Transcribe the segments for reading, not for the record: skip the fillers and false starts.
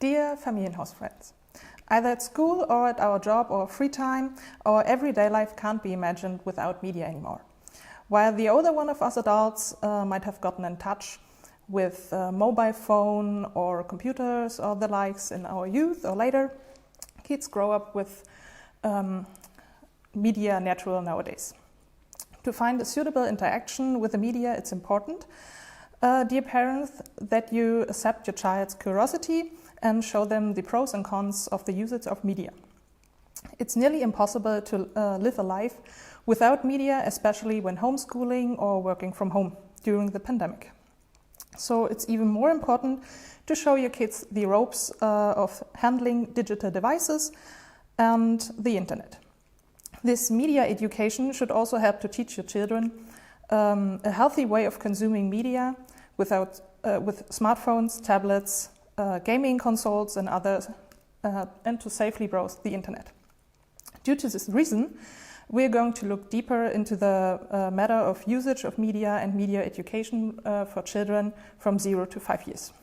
Dear Familienhaus-friends, either at school or at our job or free time, our everyday life can't be imagined without media anymore. While the older one of us adults might have gotten in touch with mobile phone or computers or the likes in our youth or later, kids grow up with media natural nowadays. To find a suitable interaction with the media, it's important, dear parents, that you accept your child's curiosity and show them the pros and cons of the usage of media. It's nearly impossible to live a life without media, especially when homeschooling or working from home during the pandemic. So it's even more important to show your kids the ropes of handling digital devices and the internet. This media education should also help to teach your children a healthy way of consuming media with smartphones, tablets, gaming consoles and others, and to safely browse the internet. Due to this reason, we're going to look deeper into the matter of usage of media and media education for children from 0 to 5 years.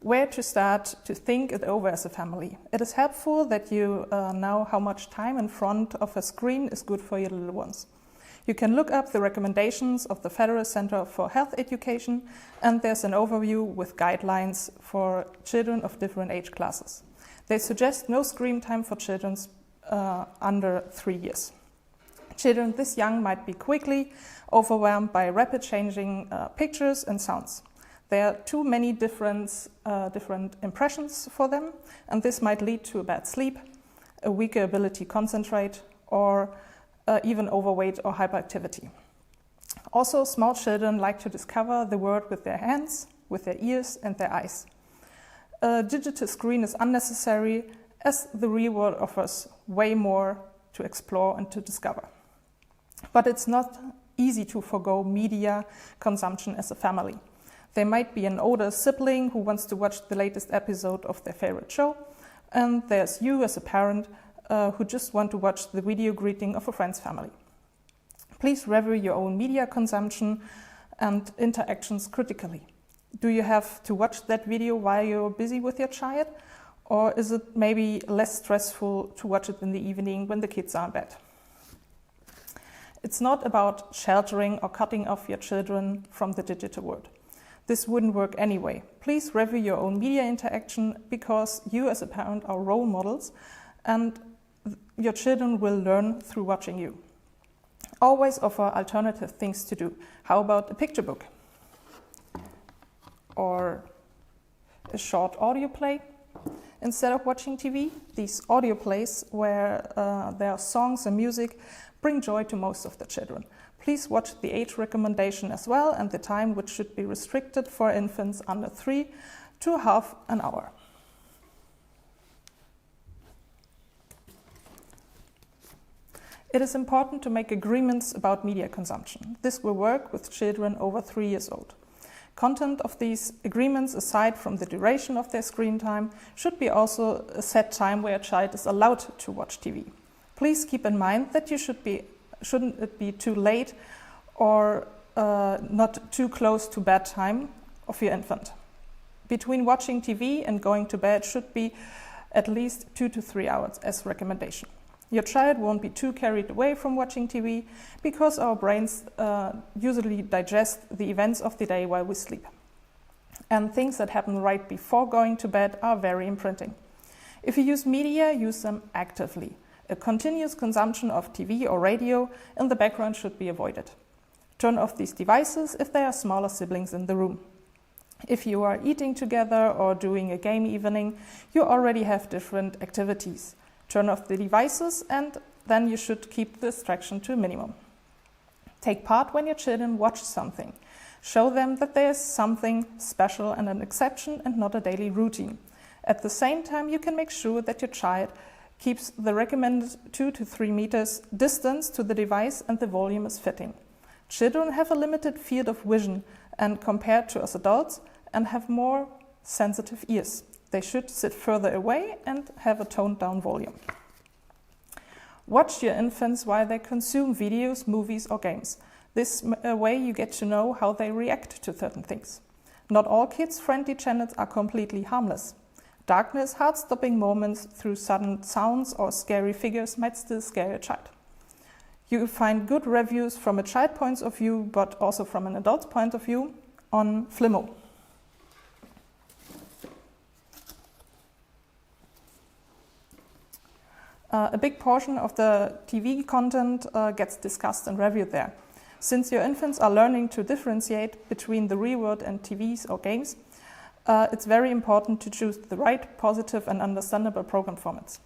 Where to start to think it over as a family. It is helpful that you know how much time in front of a screen is good for your little ones. You can look up the recommendations of the Federal Center for Health Education, and there's an overview with guidelines for children of different age classes. They suggest no screen time for children under 3 years. Children this young might be quickly overwhelmed by rapid changing pictures and sounds. There are too many different impressions for them, and this might lead to a bad sleep, a weaker ability to concentrate, or even overweight or hyperactivity. Also, small children like to discover the world with their hands, with their ears and their eyes. A digital screen is unnecessary as the real world offers way more to explore and to discover. But it's not easy to forgo media consumption as a family. There might be an older sibling who wants to watch the latest episode of their favorite show, and there's you as a parent who just want to watch the video greeting of a friend's family. Please review your own media consumption and interactions critically. Do you have to watch that video while you're busy with your child? Or is it maybe less stressful to watch it in the evening when the kids are in bed? It's not about sheltering or cutting off your children from the digital world. This wouldn't work anyway. Please review your own media interaction because you as a parent are role models and your children will learn through watching you. Always offer alternative things to do. How about a picture book? Or a short audio play? Instead of watching TV, these audio plays where there are songs and music bring joy to most of the children. Please watch the age recommendation as well and the time, which should be restricted for infants under 3 to half an hour. It is important to make agreements about media consumption. This will work with children over 3 years old. Content of these agreements, aside from the duration of their screen time, should be also a set time where a child is allowed to watch TV. Please keep in mind that shouldn't it be too late or not too close to bedtime of your infant. Between watching TV and going to bed should be at least 2 to 3 hours as recommendation. Your child won't be too carried away from watching TV because our brains usually digest the events of the day while we sleep. And things that happen right before going to bed are very imprinting. If you use media, use them actively. A continuous consumption of TV or radio in the background should be avoided. Turn off these devices if there are smaller siblings in the room. If you are eating together or doing a game evening, you already have different activities. Turn off the devices and then you should keep the distraction to a minimum. Take part when your children watch something. Show them that there is something special and an exception and not a daily routine. At the same time, you can make sure that your child keeps the recommended 2 to 3 meters distance to the device and the volume is fitting. Children have a limited field of vision and compared to us adults and have more sensitive ears. They should sit further away and have a toned down volume. Watch your infants while they consume videos, movies or games. This way you get to know how they react to certain things. Not all kids-friendly channels are completely harmless. Darkness, heart-stopping moments through sudden sounds or scary figures might still scare a child. You will find good reviews from a child point of view, but also from an adult point of view on Flimmo. A big portion of the TV content gets discussed and reviewed there. Since your infants are learning to differentiate between the real world and TVs or games, it's very important to choose the right, positive and understandable program formats.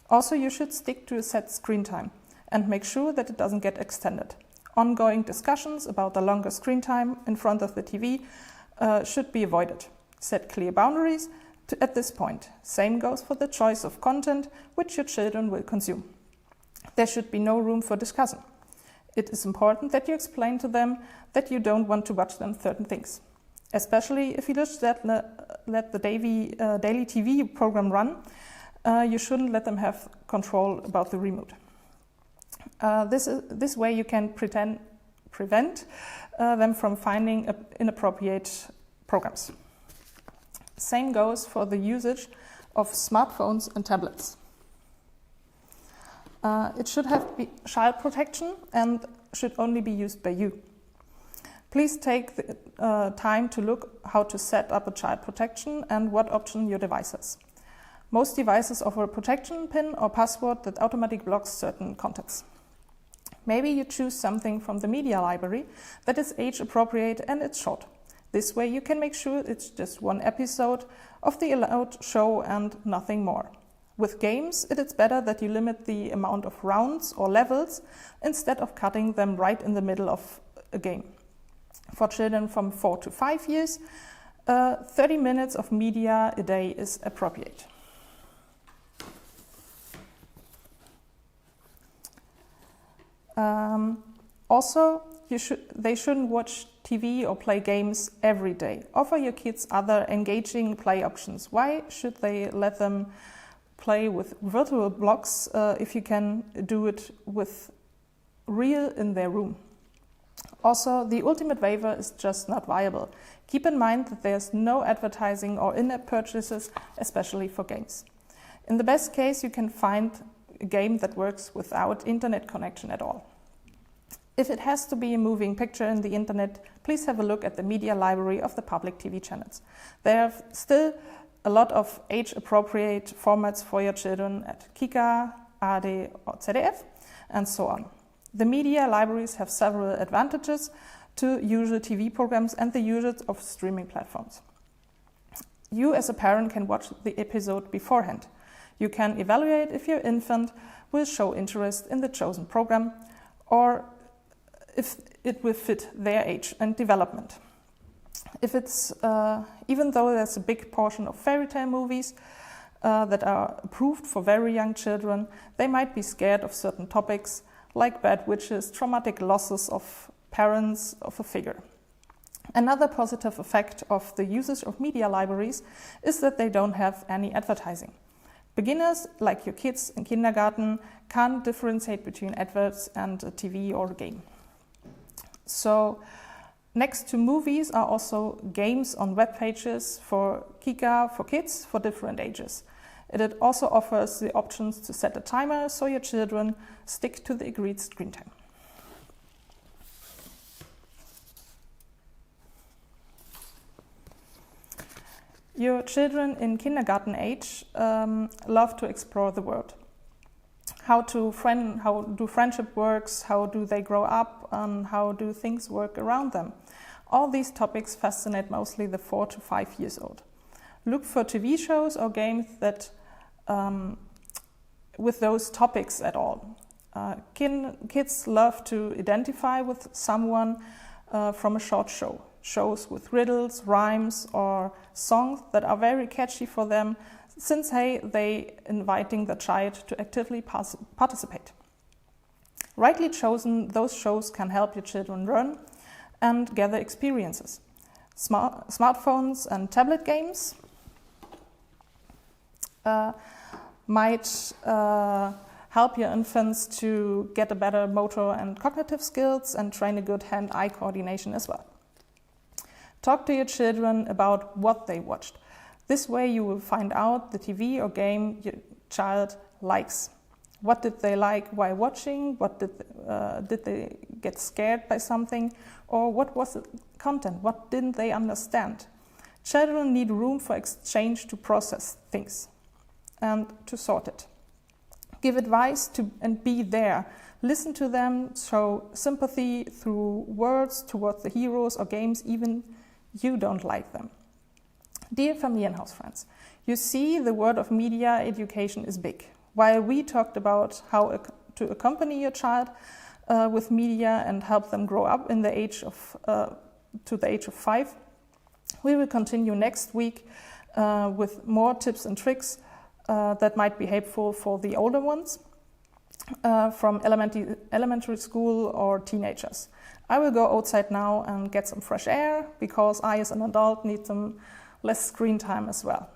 Also, you should stick to a set screen time and make sure that it doesn't get extended. Ongoing discussions about the longer screen time in front of the TV should be avoided. Set clear boundaries at this point. Same goes for the choice of content which your children will consume. There should be no room for discussion. It is important that you explain to them that you don't want to watch them certain things. Especially if you just let the daily TV program run, you shouldn't let them have control about the remote. This way you can prevent them from finding inappropriate programs. Same goes for the usage of smartphones and tablets. It should have child protection and should only be used by you. Please take the time to look how to set up a child protection and what option your device has. Most devices offer a protection PIN or password that automatically blocks certain contents. Maybe you choose something from the media library that is age appropriate and it's short. This way you can make sure it's just one episode of the allowed show and nothing more. With games, it is better that you limit the amount of rounds or levels instead of cutting them right in the middle of a game. For children from 4 to 5 years, 30 minutes of media a day is appropriate. Also, they shouldn't watch TV or play games every day. Offer your kids other engaging play options. Why should they let them play with virtual blocks if you can do it with real in their room? Also, the ultimate waiver is just not viable. Keep in mind that there's no advertising or in-app purchases, especially for games. In the best case, you can find a game that works without internet connection at all. If it has to be a moving picture in the internet, please have a look at the media library of the public TV channels. There are still a lot of age-appropriate formats for your children at Kika, ARD or ZDF, and so on. The media libraries have several advantages to usual TV programs and the usage of streaming platforms. You as a parent can watch the episode beforehand. You can evaluate if your infant will show interest in the chosen program or if it will fit their age and development. If it's, even though there's a big portion of fairy tale movies that are approved for very young children, they might be scared of certain topics like bad witches, traumatic losses of parents of a figure. Another positive effect of the usage of media libraries is that they don't have any advertising. Beginners, like your kids in kindergarten, can't differentiate between adverts and a TV or a game. So, next to movies are also games on web pages for Kika for kids for different ages. It also offers the options to set a timer so your children stick to the agreed screen time. Your children in kindergarten age love to explore the world. How do friendship works, how do they grow up, and how do things work around them. All these topics fascinate mostly the 4 to 5 years old. Look for TV shows or games that with those topics at all. Kids love to identify with someone from a short show. Shows with riddles, rhymes, or songs that are very catchy for them, since they inviting the child to actively participate. Rightly chosen, those shows can help your children learn and gather experiences. Smartphones and tablet games might help your infants to get a better motor and cognitive skills and train a good hand-eye coordination as well. Talk to your children about what they watched. This way you will find out the TV or game your child likes. What did they like while watching? What did they get scared by something? Or what was the content? What didn't they understand? Children need room for exchange to process things and to sort it. Give advice and be there. Listen to them, show sympathy through words towards the heroes or games, even you don't like them. Dear Familienhaus-friends, you see the word of media education is big. While we talked about how to accompany your child with media and help them grow up in the age of to the age of 5, we will continue next week with more tips and tricks that might be helpful for the older ones from elementary school or teenagers. I will go outside now and get some fresh air because I, as an adult, need some less screen time as well.